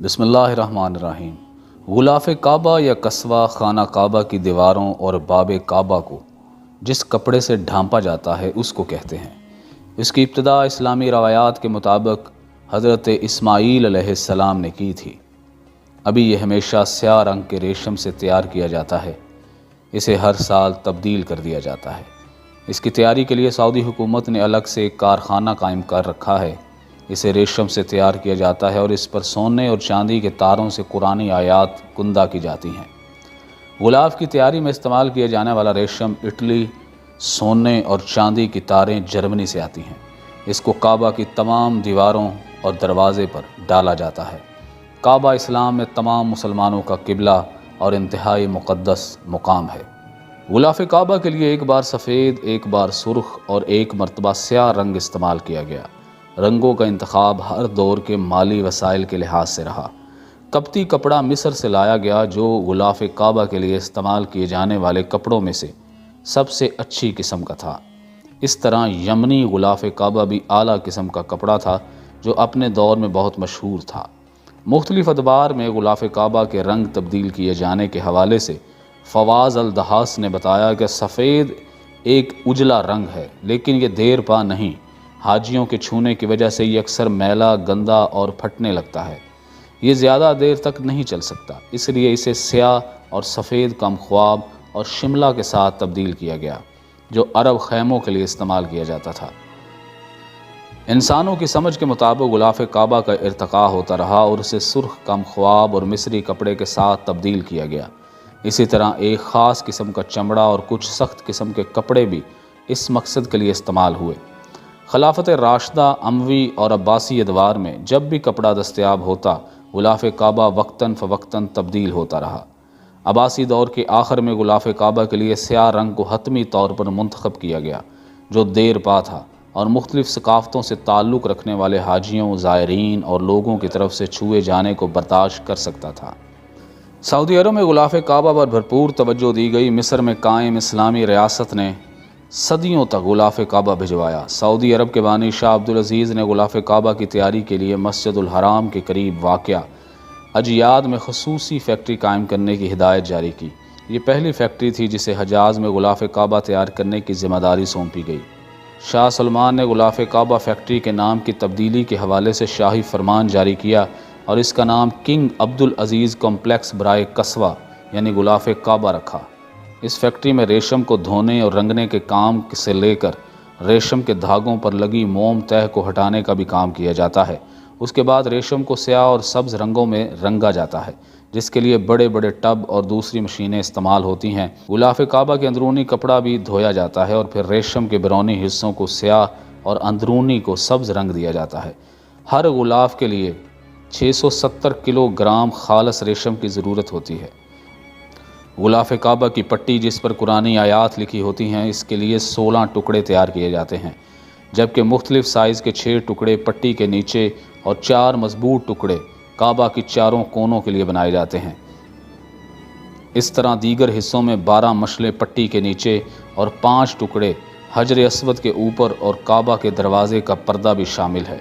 بسم اللہ الرحمن الرحیم۔ غلاف کعبہ یا قصوہ خانہ کعبہ کی دیواروں اور باب کعبہ کو جس کپڑے سے ڈھانپا جاتا ہے اس کو کہتے ہیں۔ اس کی ابتدا اسلامی روایات کے مطابق حضرت اسماعیل علیہ السلام نے کی تھی۔ ابھی یہ ہمیشہ سیاہ رنگ کے ریشم سے تیار کیا جاتا ہے۔ اسے ہر سال تبدیل کر دیا جاتا ہے۔ اس کی تیاری کے لیے سعودی حکومت نے الگ سے ایک کارخانہ قائم کر رکھا ہے۔ اسے ریشم سے تیار کیا جاتا ہے اور اس پر سونے اور چاندی کے تاروں سے قرآنی آیات کندہ کی جاتی ہیں۔ غلاف کی تیاری میں استعمال کیا جانے والا ریشم اٹلی، سونے اور چاندی کی تاریں جرمنی سے آتی ہیں۔ اس کو کعبہ کی تمام دیواروں اور دروازے پر ڈالا جاتا ہے۔ کعبہ اسلام میں تمام مسلمانوں کا قبلہ اور انتہائی مقدس مقام ہے۔ غلاف کعبہ کے لیے ایک بار سفید، ایک بار سرخ اور ایک مرتبہ سیاہ رنگ استعمال کیا گیا۔ رنگوں کا انتخاب ہر دور کے مالی وسائل کے لحاظ سے رہا۔ قبطی کپڑا مصر سے لایا گیا جو غلاف کعبہ کے لیے استعمال کیے جانے والے کپڑوں میں سے سب سے اچھی قسم کا تھا۔ اس طرح یمنی غلاف کعبہ بھی اعلیٰ قسم کا کپڑا تھا جو اپنے دور میں بہت مشہور تھا۔ مختلف ادوار میں غلاف کعبہ کے رنگ تبدیل کیے جانے کے حوالے سے فواز الدہاس نے بتایا کہ سفید ایک اجلا رنگ ہے لیکن یہ دیر پا نہیں۔ حاجیوں کے چھونے کی وجہ سے یہ اکثر میلا، گندا اور پھٹنے لگتا ہے۔ یہ زیادہ دیر تک نہیں چل سکتا، اس لیے اسے سیاہ اور سفید کم خواب اور شملہ کے ساتھ تبدیل کیا گیا جو عرب خیموں کے لیے استعمال کیا جاتا تھا۔ انسانوں کی سمجھ کے مطابق غلاف کعبہ کا ارتقاء ہوتا رہا اور اسے سرخ کم خواب اور مصری کپڑے کے ساتھ تبدیل کیا گیا۔ اسی طرح ایک خاص قسم کا چمڑا اور کچھ سخت قسم کے کپڑے بھی اس مقصد کے لیے استعمال ہوئے۔ خلافت راشدہ، اموی اور عباسی ادوار میں جب بھی کپڑا دستیاب ہوتا، غلاف کعبہ وقتاً فوقتاً تبدیل ہوتا رہا۔ عباسی دور کے آخر میں غلاف کعبہ کے لیے سیاہ رنگ کو حتمی طور پر منتخب کیا گیا جو دیر پا تھا اور مختلف ثقافتوں سے تعلق رکھنے والے حاجیوں، زائرین اور لوگوں کی طرف سے چھوئے جانے کو برداشت کر سکتا تھا۔ سعودی عرب میں غلاف کعبہ پر بھرپور توجہ دی گئی۔ مصر میں قائم اسلامی ریاست نے صدیوں تک غلاف کعبہ بھجوایا۔ سعودی عرب کے بانی شاہ عبدالعزیز نے غلاف کعبہ کی تیاری کے لیے مسجد الحرام کے قریب واقع اجیاد میں خصوصی فیکٹری قائم کرنے کی ہدایت جاری کی۔ یہ پہلی فیکٹری تھی جسے حجاز میں غلاف کعبہ تیار کرنے کی ذمہ داری سونپی گئی۔ شاہ سلمان نے غلاف کعبہ فیکٹری کے نام کی تبدیلی کے حوالے سے شاہی فرمان جاری کیا اور اس کا نام کنگ عبدالعزیز کمپلیکس برائے قصوہ یعنی غلاف کعبہ رکھا۔ اس فیکٹری میں ریشم کو دھونے اور رنگنے کے کام سے لے کر ریشم کے دھاگوں پر لگی موم تہ کو ہٹانے کا بھی کام کیا جاتا ہے۔ اس کے بعد ریشم کو سیاہ اور سبز رنگوں میں رنگا جاتا ہے جس کے لیے بڑے بڑے ٹب اور دوسری مشینیں استعمال ہوتی ہیں۔ غلاف کعبہ کے اندرونی کپڑا بھی دھویا جاتا ہے اور پھر ریشم کے بیرونی حصوں کو سیاہ اور اندرونی کو سبز رنگ دیا جاتا ہے۔ ہر غلاف کے لیے 670 کلو گرام خالص ریشم کی ضرورت ہوتی ہے۔ غلاف کعبہ کی پٹی جس پر قرآنی آیات لکھی ہوتی ہیں اس کے لیے 16 ٹکڑے تیار کیے جاتے ہیں جبکہ مختلف سائز کے 6 ٹکڑے پٹی کے نیچے اور 4 مضبوط ٹکڑے کعبہ کی چاروں کونوں کے لیے بنائے جاتے ہیں۔ اس طرح دیگر حصوں میں 12 مشلیں پٹی کے نیچے اور 5 ٹکڑے حجر اسود کے اوپر اور کعبہ کے دروازے کا پردہ بھی شامل ہے۔